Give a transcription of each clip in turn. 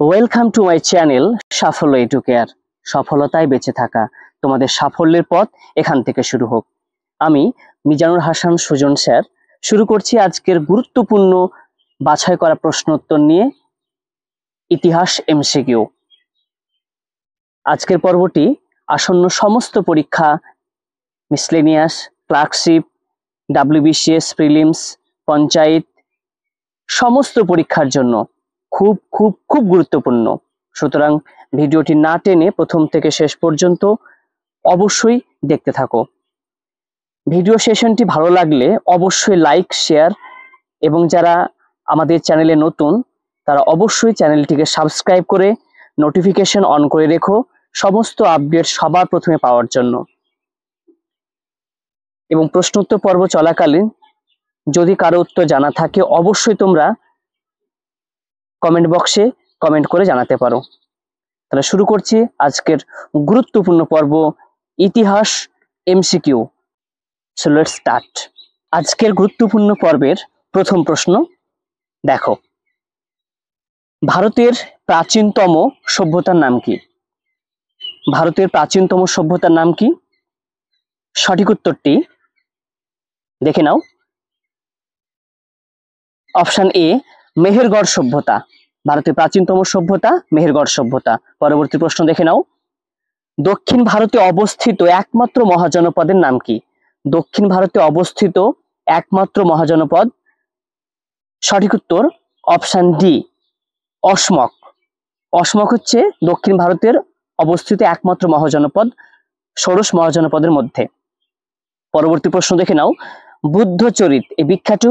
Welcome to my channel সাফল্য educare. সফলতায় বেঁচে থাকা, তোমাদের সাফল্যের পথ এখান থেকে শুরু হোক। আমি মিজানুর হাসান সুজন স্যার শুরু করছি আজকের গুরুত্বপূর্ণ বাছাই করা প্রশ্নোত্তর নিয়ে ইতিহাস এমসিকিউ। আজকের পর্বটি আসন্ন সমস্ত পরীক্ষা, miscellaneous, clerkship, WBCS, prelims, panchayat সমস্ত পরীক্ষার জন্য খুব খুব খুব গুরুত্বপূর্ণ। সুতরাং ভিডিওটি না টেনে প্রথম থেকে শেষ পর্যন্ত অবশ্যই দেখতে থাকো। ভিডিও সেশনটি ভালো লাগলে অবশ্যই লাইক, শেয়ার এবং যারা আমাদের চ্যানেলে নতুন তারা অবশ্যই চ্যানেলটিকে সাবস্ক্রাইব করে নোটিফিকেশন অন করে রেখো সমস্ত আপডেট সবার প্রথমে পাওয়ার জন্য। এবং প্রশ্নোত্তর পর্ব চলাকালীন যদি কারো উত্তর জানা থাকে অবশ্যই তোমরা কমেন্ট বক্সে কমেন্ট করে জানাতে পারো। তাহলে শুরু করছি আজকের গুরুত্বপূর্ণ পর্ব ইতিহাস এমসিকিউ। So let's start. আজকের গুরুত্বপূর্ণ পর্বের প্রথম প্রশ্ন দেখো, ভারতের প্রাচীনতম সভ্যতার নাম কি? ভারতের প্রাচীনতম সভ্যতার নাম কি? সঠিক উত্তরটি দেখে নাও। অপশন এ মেহেরগড় সভ্যতা। ভারতের প্রাচীনতম সভ্যতা মেহেরগড় সভ্যতা। পরবর্তী প্রশ্ন দেখে নাও, দক্ষিণ ভারতে অবস্থিত একমাত্র মহাজনপদের নাম কি? দক্ষিণ ভারতে অবস্থিত একমাত্র মহাজনপদ। সঠিক উত্তর অপশন ডি অসমক। অসমক হচ্ছে দক্ষিণ ভারতের অবস্থিত একমাত্র মহাজনপদ ষোড়শ মহাজনপদের মধ্যে। পরবর্তী প্রশ্ন দেখে নাও, বুদ্ধচরিত এই বিখ্যাত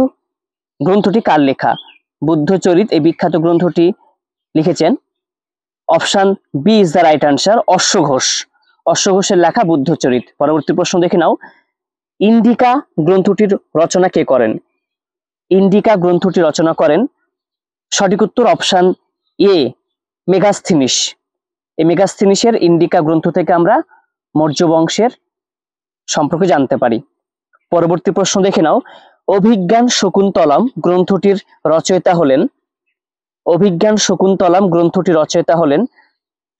গ্রন্থটি কার লেখা? বুদ্ধচরিত এই বিখ্যাত গ্রন্থটি লিখেছেন, option B is the right answer, অশ্ব ঘোষ। অশ্ব ঘোষের লেখা বুদ্ধচরিত। পরবর্তী প্রশ্ন দেখে নাও, ইন্ডিকা গ্রন্থটির রচনা কে করেন? ইন্ডিকা গ্রন্থটি রচনা করেন, সঠিক উত্তর অপশন এ মেগাস্থিনিস। এই মেগাস্থিনিসের ইন্ডিকা গ্রন্থ থেকে আমরা মৌর্য বংশের সম্পর্কে জানতে পারি। পরবর্তী প্রশ্ন দেখে নাও, অভিজ্ঞান শকুন্তলম গ্রন্থটির রচয়িতা হলেন, অভিজ্ঞান শকুন্তলম গ্রন্থটির রচয়িতা হলেন,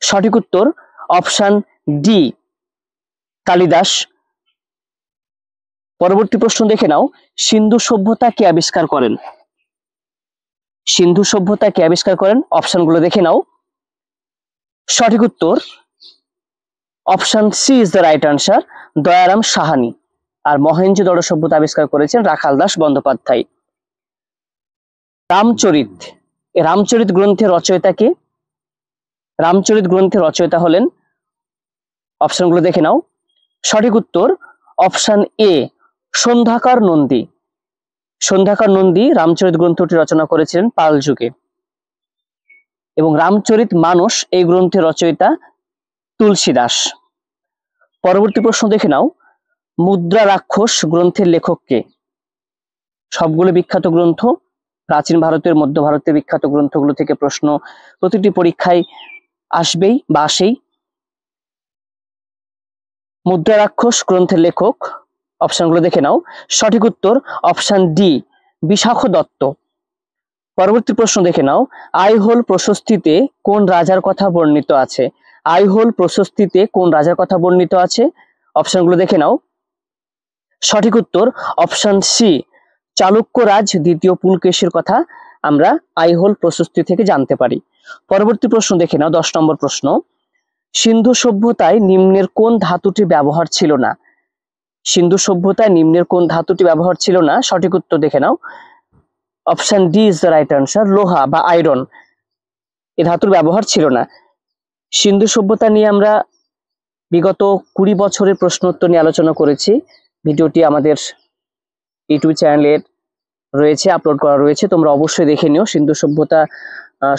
সঠিক উত্তর অপশন ডি কালিদাস। পরবর্তী প্রশ্ন দেখে নাও, সিন্ধু সভ্যতা কে আবিষ্কার করেন? সিন্ধু সভ্যতা কে আবিষ্কার করেন? অপশনগুলো দেখে নাও। সঠিক উত্তর option C is the right answer, Dayaram Sahani. আর মহেঞ্জোদড়ো সভ্যতা আবিষ্কার করেছেন রাখাল দাস বন্দ্যোপাধ্যায়। রামচরিত, এই রামচরিত গ্রন্থের রচয়িতা কে? রামচরিত গ্রন্থের রচয়িতা হলেন, অপশনগুলো দেখে নাও। সঠিক উত্তর অপশন এ সন্ধ্যাকর নন্দী। সন্ধ্যাকর নন্দী রামচরিত গ্রন্থটি রচনা করেছিলেন পাল যুগে। এবং রামচরিত মানস এই গ্রন্থের রচয়িতা তুলসী দাস। পরবর্তী প্রশ্ন দেখে নাও, মুদ্রা রাক্ষস গ্রন্থের লেখক কে? সবগুলো বিখ্যাত গ্রন্থ, প্রাচীন ভারতের মধ্য ভারতের বিখ্যাত গ্রন্থগুলো থেকে প্রশ্ন প্রতিটি পরীক্ষায় আসবেই বা আসেই। মুদ্রা রাক্ষস গ্রন্থের লেখক, অপশনগুলো দেখে নাও। সঠিক উত্তর অপশন ডি বিশাখ দত্ত। পরবর্তী প্রশ্ন দেখে নাও, আইহোল প্রশস্তিতে কোন রাজার কথা বর্ণিত আছে? আইহোল প্রশস্তিতে কোন রাজার কথা বর্ণিত আছে? অপশনগুলো দেখে নাও। সঠিক উত্তর অপশন সি চালুক্য রাজ দ্বিতীয় পুলকেশীর কথা আমরা আইহোল প্রশস্তি থেকে জানতে পারি। পরবর্তী প্রশ্ন দেখে নাও, 10 নম্বর প্রশ্ন, সিন্ধু সভ্যতায় নিম্নের কোন ধাতুটি ব্যবহার ছিল না? সিন্ধু সভ্যতায় নিম্নের কোন ধাতুটি ব্যবহার ছিল না? সঠিক উত্তর দেখে নাও। Option D is the right answer, লোহা বা আয়রন। এই ধাতুর ব্যবহার ছিল না। সিন্ধু সভ্যতা নিয়ে আমরা বিগত 20 বছরের প্রশ্নোত্তর নিয়ে আলোচনা করেছি। ভিডিওটি আমাদের ইউটিউব চ্যানেলে রয়েছে, আপলোড করা রয়েছে, তোমরা অবশ্যই দেখে নিও। সিন্ধু সভ্যতা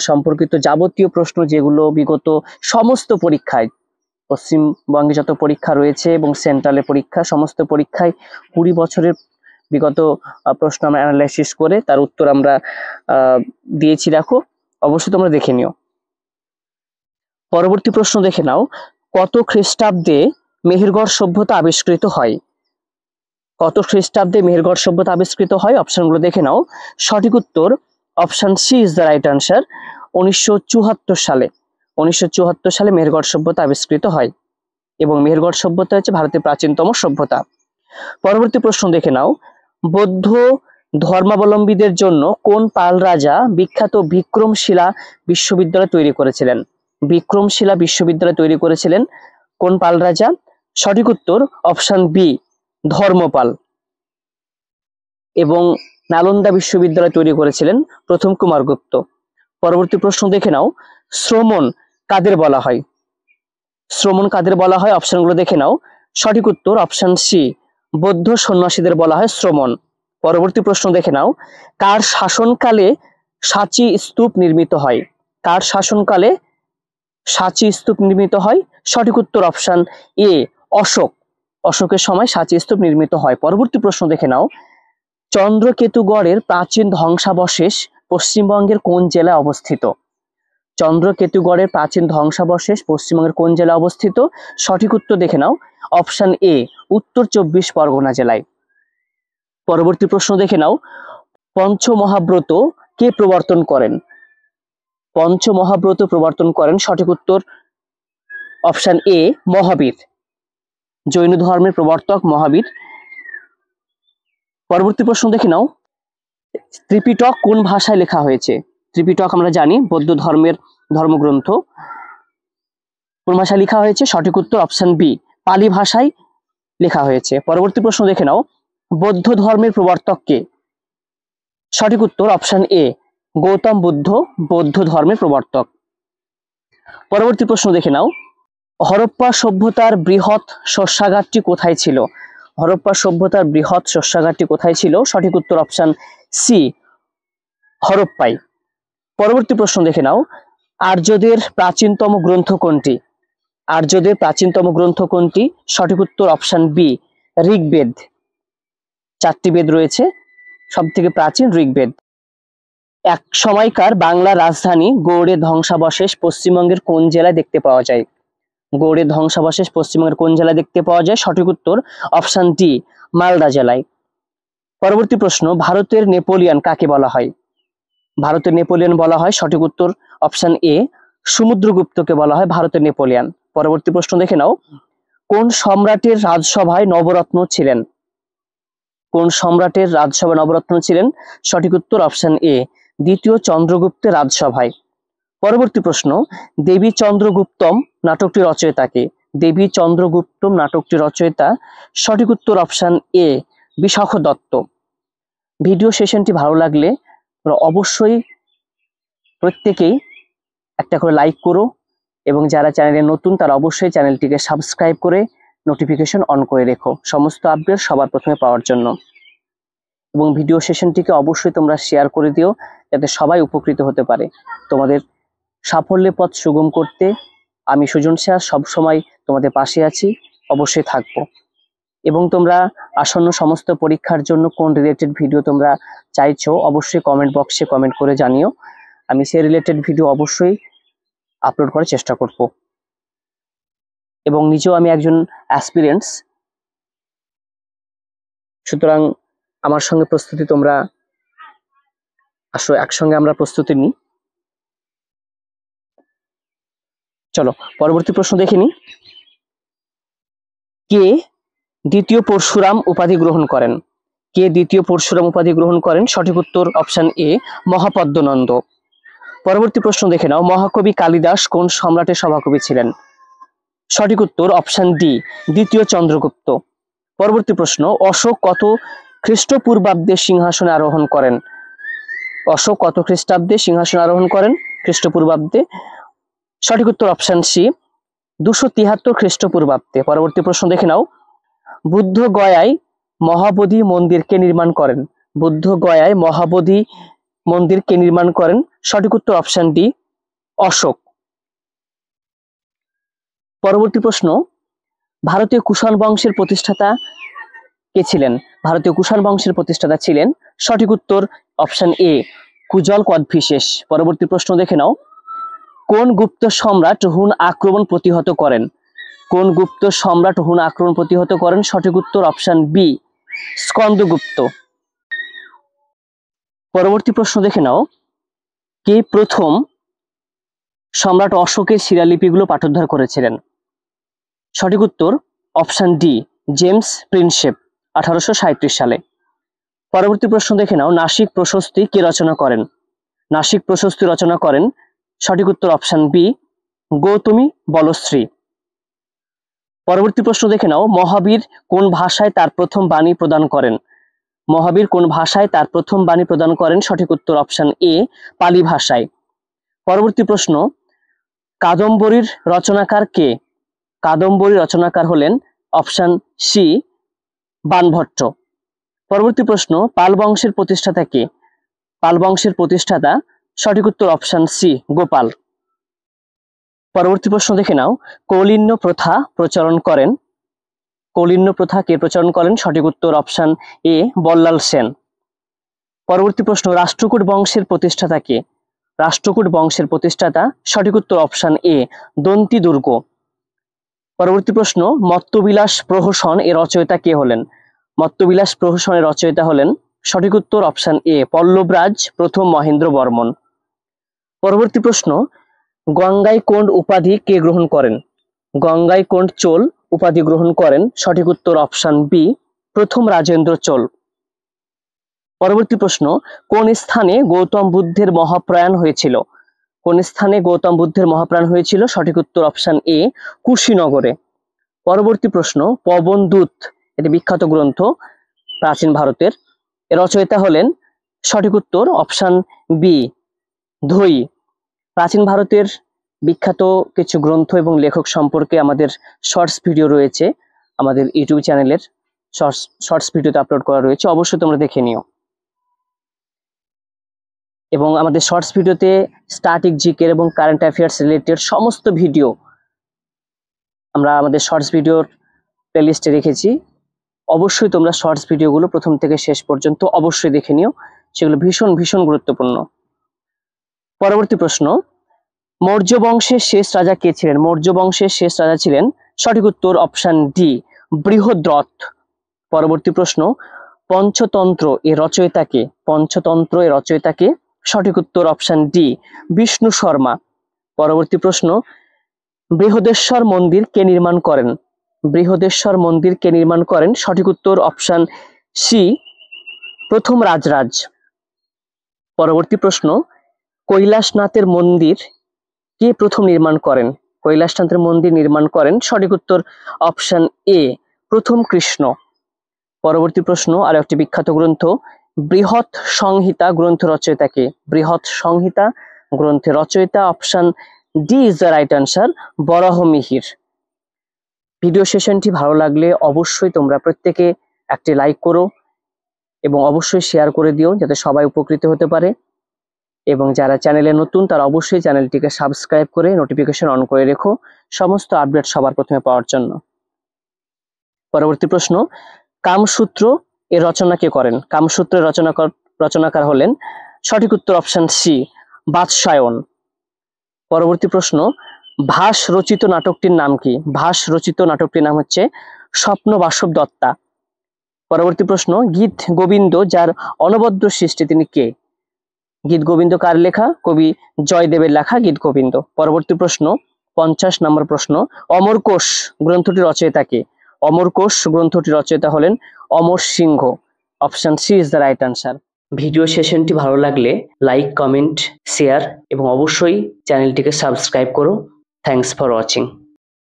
সম্পর্কিত যাবতীয় প্রশ্ন যেগুলো বিগত সমস্ত পরীক্ষায়, পশ্চিমবঙ্গে যত পরীক্ষা রয়েছে এবং সেন্ট্রালের পরীক্ষা, সমস্ত পরীক্ষায় 20 বছরের বিগত প্রশ্ন আমরা অ্যানালাইসিস করে তার উত্তর আমরা দিয়েছি, দেখো অবশ্যই তোমরা দেখে নিও। পরবর্তী প্রশ্ন দেখে নাও, কত খ্রিস্টাব্দে মেহেরগড় সভ্যতা আবিষ্কৃত হয়? কত খ্রিস্টাব্দে মেহেরগড় সভ্যতা আবিষ্কৃত হয়? অপশনগুলো দেখে নাও। সঠিক উত্তর option C is the right answer, 1974 সালে। 1974 সালে মেহেরগড় সভ্যতা আবিষ্কৃত হয় এবং মেহেরগড় সভ্যতা হচ্ছে ভারতের প্রাচীনতম সভ্যতা। পরবর্তী প্রশ্ন দেখে নাও, বৌদ্ধ ধর্মাবলম্বীদের জন্য কোন পাল রাজা বিখ্যাত বিক্রমশিলা বিশ্ববিদ্যালয় তৈরি করেছিলেন? বিক্রমশিলা বিশ্ববিদ্যালয় তৈরি করেছিলেন কোন পাল রাজা? সঠিক উত্তর অপশন বি, ধর্মপাল। এবং নালন্দা বিশ্ববিদ্যালয় তৈরি করেছিলেন প্রথম কুমারগুপ্ত। পরবর্তী প্রশ্ন দেখে নাও, শ্রমণ কাদের বলা হয়? শ্রমণ কাদের বলা হয়? অপশনগুলো দেখে নাও। সঠিক উত্তর অপশন সি, বৌদ্ধ সন্ন্যাসীদের বলা হয় শ্রমণ। পরবর্তী প্রশ্ন দেখে নাও, কার শাসনকালে সাঁচি স্তূপ নির্মিত হয়? কার শাসনকালে সাঁচি স্তূপ নির্মিত হয়? সঠিক উত্তর অপশন এ, অশোক। অশোকের সময় সাঁচি স্তূপ নির্মিত হয়। পরবর্তী প্রশ্ন দেখে নাও, চন্দ্রকেতুগড়ের প্রাচীন ধ্বংসাবশেষ পশ্চিমবঙ্গের কোন জেলায় অবস্থিত? চন্দ্রকেতুগড়ের প্রাচীন ধ্বংসাবশেষ পশ্চিমবঙ্গের কোন জেলায় অবস্থিত? সঠিক উত্তর দেখে নাও, অপশন এ, উত্তর 24 পরগনা জেলায়। পরবর্তী প্রশ্ন দেখে নাও, পঞ্চমহাব্রত কে প্রবর্তন করেন? পঞ্চমহাব্রত প্রবর্তন করেন, সঠিক উত্তর অপশন এ, মহাবীর। জৈন ধর্মের প্রবর্তক মহাবীর। পরবর্তী প্রশ্ন দেখে নাও, ত্রিপিটক কোন ভাষায় লেখা হয়েছে? ত্রিপিটক আমরা জানি বৌদ্ধ ধর্মের ধর্মগ্রন্থ। কোন ভাষায় লেখা হয়েছে? সঠিক উত্তর অপশন বি, পালি ভাষায় লেখা হয়েছে। পরবর্তী প্রশ্ন দেখে নাও, বৌদ্ধ ধর্মের প্রবর্তক কে? সঠিক উত্তর অপশন এ, গৌতম বুদ্ধ বৌদ্ধ ধর্মের প্রবর্তক। পরবর্তী প্রশ্ন দেখে নাও, হরপ্পা সভ্যতার বৃহৎ শস্যাগারটি কোথায় ছিল? হরপ্পা সভ্যতার বৃহৎ শস্যাগারটি কোথায় ছিল? সঠিক উত্তর অপশন সি, হরপ্পায়। পরবর্তী প্রশ্ন দেখে নাও, আর্যদের প্রাচীনতম গ্রন্থ কোনটি? আর্যদের প্রাচীনতম গ্রন্থ কোনটি? সঠিক উত্তর অপশন বি, ঋগ্বেদ। 4টি বেদ রয়েছে, সব থেকে প্রাচীন ঋগ্বেদ। এক সময়কার বাংলার রাজধানী গৌড়ের ধ্বংসাবশেষ পশ্চিমবঙ্গের কোন জেলায় দেখতে পাওয়া যায়? গৌড়ের ধ্বংসাবশেষ পশ্চিমবঙ্গের কোন জেলায় দেখতে পাওয়া যায়? সঠিক উত্তর অপশন ডি, মালদা জেলায়। পরবর্তী প্রশ্ন, ভারতের নেপোলিয়ন কাকে বলা হয়? ভারতের নেপোলিয়ন বলা হয়, সঠিক উত্তর অপশন এ, সমুদ্রগুপ্তকে বলা হয় ভারতের নেপোলিয়ন। পরবর্তী প্রশ্ন দেখে নাও, কোন সম্রাটের রাজসভায় নবরত্ন ছিলেন? কোন সম্রাটের রাজসভায় নবরত্ন ছিলেন? সঠিক উত্তর অপশন এ, দ্বিতীয় চন্দ্রগুপ্তের রাজসভায়। পরবর্তী প্রশ্ন, দেবী চন্দ্রগুপ্তম নাটকটি রচয়িতা কে? দেবী চন্দ্রগুপ্তম নাটকটি রচয়িতা, সঠিক উত্তর option A, Vishakh Datta. Video সেশনটি ভালো লাগলে অবশ্যই প্রত্যেকেই একটা করে লাইক করো এবং যারা চ্যানেলে নতুন তারা অবশ্যই চ্যানেলটিকে সাবস্ক্রাইব করে নোটিফিকেশন অন করে রেখো সমস্ত আপডেট সবার প্রথমে পাওয়ার জন্য। এবং ভিডিও সেশনটিকে অবশ্যই তোমরা শেয়ার করে দিও যাতে সবাই উপকৃত হতে পারে। তোমাদের সাফল্যের পথ সুগম করতে আমি সুজন শাহ সবসময় তোমাদের পাশে আছি, অবশ্যই থাকবো। এবং তোমরা আসন্ন সমস্ত পরীক্ষার জন্য কোন রিলেটেড ভিডিও তোমরা চাইছো অবশ্যই কমেন্ট বক্সে কমেন্ট করে জানিও, আমি সেই রিলেটেড ভিডিও অবশ্যই আপলোড করার চেষ্টা করব। এবং নিজেও আমি একজন অ্যাসপিরেন্টস, সুতরাং আমার সঙ্গে প্রস্তুতি তোমরা আসো, একসঙ্গে আমরা প্রস্তুতি নিই। চলো পরবর্তী প্রশ্ন দেখে নিই, কে দ্বিতীয় পরশুরাম উপাধি গ্রহণ করেন? কে দ্বিতীয় পরশুরাম উপাধি গ্রহণ করেন? সঠিক উত্তর অপশন এ, মহাপদ্মনন্দ। পরবর্তী প্রশ্ন দেখে নাও, মহাকবি কালিদাস কোন সম্রাটের সভাকবি ছিলেন? সঠিক উত্তর অপশন ডি, দ্বিতীয় চন্দ্রগুপ্ত। পরবর্তী প্রশ্ন, অশোক কত খ্রিস্টপূর্বাব্দে সিংহাসনে আরোহণ করেন? অশোক কত খ্রিস্টাব্দে সিংহাসনে আরোহণ করেন? খ্রিস্টপূর্বাব্দে। সঠিক উত্তর অপশন সি, 273 খ্রিস্টপূর্বাব্দে। পরবর্তী প্রশ্ন দেখে নাও, বুদ্ধ গয়ায় মহাবোধি মন্দির কে নির্মাণ করেন? বুদ্ধ গয়ায় মহাবোধি মন্দির কে নির্মাণ করেন? সঠিক উত্তর অপশন ডি, অশোক। পরবর্তী প্রশ্ন, ভারতীয় কুষাণ বংশের প্রতিষ্ঠাতা কে ছিলেন? ভারতীয় কুষাণ বংশের প্রতিষ্ঠাতা ছিলেন, সঠিক উত্তর অপশন এ, কুজল কোদভিশেষ। পরবর্তী প্রশ্ন দেখে নাও, কোন গুপ্ত সম্রাট হুন আক্রমণ প্রতিহত করেন? কোন গুপ্ত সম্রাট হুন আক্রমণ প্রতিহত করেন? সঠিক উত্তর অপশন বি, স্কন্দগুপ্ত। পরবর্তী প্রশ্ন দেখে নাও, কে প্রথম সম্রাট অশোকের শিলালিপিগুলো পাঠোদ্ধার করেছিলেন? সঠিক উত্তর অপশন ডি, জেমস প্রিন্সেপ 1837 সালে। পরবর্তী প্রশ্ন দেখে নাও, নাসিক প্রশস্তি কে রচনা করেন? নাসিক প্রশস্তি রচনা করেন, সঠিক উত্তর অপশন বি, গৌতমী বলশ্রী। পরবর্তী প্রশ্ন দেখে নাও, মহাবীর কোন ভাষায় তার প্রথম বাণী প্রদান করেন? মহাবীর কোন ভাষায় তার প্রথম বাণী প্রদান করেন? সঠিক উত্তর অপশন এ, পালি ভাষায়। পরবর্তী প্রশ্ন, কাদম্বরীর রচনাকার কে? কাদম্বরী রচনাকার হলেন অপশন সি, বাণভট্ট। পরবর্তী প্রশ্ন, পাল বংশের প্রতিষ্ঠাতা কে? পাল বংশের প্রতিষ্ঠাতা, সঠিক উত্তর অপশন সি, গোপাল। পরবর্তী প্রশ্ন দেখে নাও, কৌলিন্য প্রথা প্রচলন করেন? কৌলিন্য প্রথা কে প্রচলন করেন? সঠিক উত্তর অপশন এ, বল্লাল সেন। পরবর্তী প্রশ্ন, রাষ্ট্রকূট বংশের প্রতিষ্ঠাতা কে? রাষ্ট্রকূট বংশের প্রতিষ্ঠাতা, সঠিক উত্তর অপশন এ, দন্তি দুর্গ। পরবর্তী প্রশ্ন, মত্তবিলাস প্রহসন এর রচয়িতা কে হলেন? মত্তবিলাস প্রহসনের রচয়িতা হলেন, সঠিক উত্তর অপশন এ, পল্লবরাজ প্রথম মহেন্দ্র বর্মন। পরবর্তী প্রশ্ন, গঙ্গাইকোন্ড উপাধি কে গ্রহণ করেন? গঙ্গাইকোন্ড চোল উপাধি গ্রহণ করেন, সঠিক উত্তর অপশন বি, প্রথম রাজেন্দ্র চোল। পরবর্তী প্রশ্ন, কোন স্থানে গৌতম বুদ্ধের মহাপ্রয়াণ হয়েছিল? কোন স্থানে গৌতম বুদ্ধের মহাপ্রয়াণ হয়েছিল? সঠিক উত্তর অপশন এ, কুশীনগরে। পরবর্তী প্রশ্ন, পবনদূত এটি বিখ্যাত গ্রন্থ প্রাচীন ভারতের, এর রচয়িতা হলেন, সঠিক উত্তর অপশন বি, ধৈ। প্রাচীন ভারতের বিখ্যাত কিছু গ্রন্থ এবং লেখক সম্পর্কে আমাদের শর্টস ভিডিও রয়েছে, আমাদের ইউটিউব চ্যানেলের শর্টস ভিডিওতে আপলোড করা রয়েছে, অবশ্যই তোমরা দেখে নিও। এবং আমাদের শর্টস ভিডিওতে স্ট্যাটিক জিকে এবং কারেন্ট অ্যাফেয়ার্স রিলেটেড সমস্ত ভিডিও আমরা আমাদের শর্টস ভিডিওর প্লেলিস্টে রেখেছি। অবশ্যই তোমরা শর্টস ভিডিওগুলো প্রথম থেকে শেষ পর্যন্ত অবশ্যই দেখে নিও, সেগুলো ভীষণ ভীষণ গুরুত্বপূর্ণ। পরবর্তী প্রশ্ন, মৌর্য বংশের শেষ রাজা কে ছিলেন? মৌর্য বংশের শেষ রাজা ছিলেন, সঠিক উত্তর অপশন ডি, বৃহদ্রথ। পরবর্তী প্রশ্ন, পঞ্চতন্ত্র এর রচয়িতা কে? পঞ্চতন্ত্র এর রচয়িতা কে? সঠিক উত্তর অপশন ডি, বিষ্ণু শর্মা। পরবর্তী প্রশ্ন, বৃহদেশ্বর মন্দির কে নির্মাণ করেন? বৃহদেশ্বর মন্দির কে নির্মাণ করেন? সঠিক উত্তর অপশন সি, প্রথম রাজরাজ। পরবর্তী প্রশ্ন, কৈলাসনাথের মন্দির কে প্রথম নির্মাণ করেন? কৈলাসনাথের মন্দির নির্মাণ করেন, সঠিক উত্তর অপশন এ, প্রথম কৃষ্ণ। পরবর্তী প্রশ্ন, আর একটি বিখ্যাত গ্রন্থ, বৃহৎ সংহিতা গ্রন্থ রচয়িতা কে? বৃহৎ সংহিতা গ্রন্থের রচয়িতা, option D is the right answer, Varahamihira. Video সেশনটি ভালো লাগলে অবশ্যই তোমরা প্রত্যেকে একটি লাইক করো এবং অবশ্যই শেয়ার করে দিও, যাতে সবাই উপকৃত হতে পারে। এবং যারা চ্যানেলে নতুন তারা অবশ্যই চ্যানেলটিকে সাবস্ক্রাইব করে নোটিফিকেশন অন করে রেখো, সমস্ত আপডেট সবার প্রথমে পাওয়ার জন্য। পরবর্তী প্রশ্ন, কামসূত্র এর রচনা কে করেন? কামসূত্রের রচনাকার হলেন, সঠিক উত্তর অপশন সি, বাৎসায়ন। পরবর্তী প্রশ্ন, ভাস রচিত নাটকটির নাম কি? ভাস রচিত নাটকটির নাম হচ্ছে স্বপ্ন বাসব দত্তা। পরবর্তী প্রশ্ন, গীত গোবিন্দ যার অনবদ্য সৃষ্টি তিনি কে? গীত গোবিন্দ কার লেখা? কবি জয়দেবের লেখা গীত গোবিন্দ। পরবর্তী প্রশ্ন, 50 নম্বর প্রশ্ন, অমরকোষ গ্রন্থটি রচয়িতা কে? অমরকোষ গ্রন্থটি রচয়িতা হলেন Amara Simha. Option C is the right answer. Video সেশনটি ভালো লাগলে লাইক, কমেন্ট, শেয়ার এবং অবশ্যই চ্যানেলটিকে সাবস্ক্রাইব করো। Thanks for watching.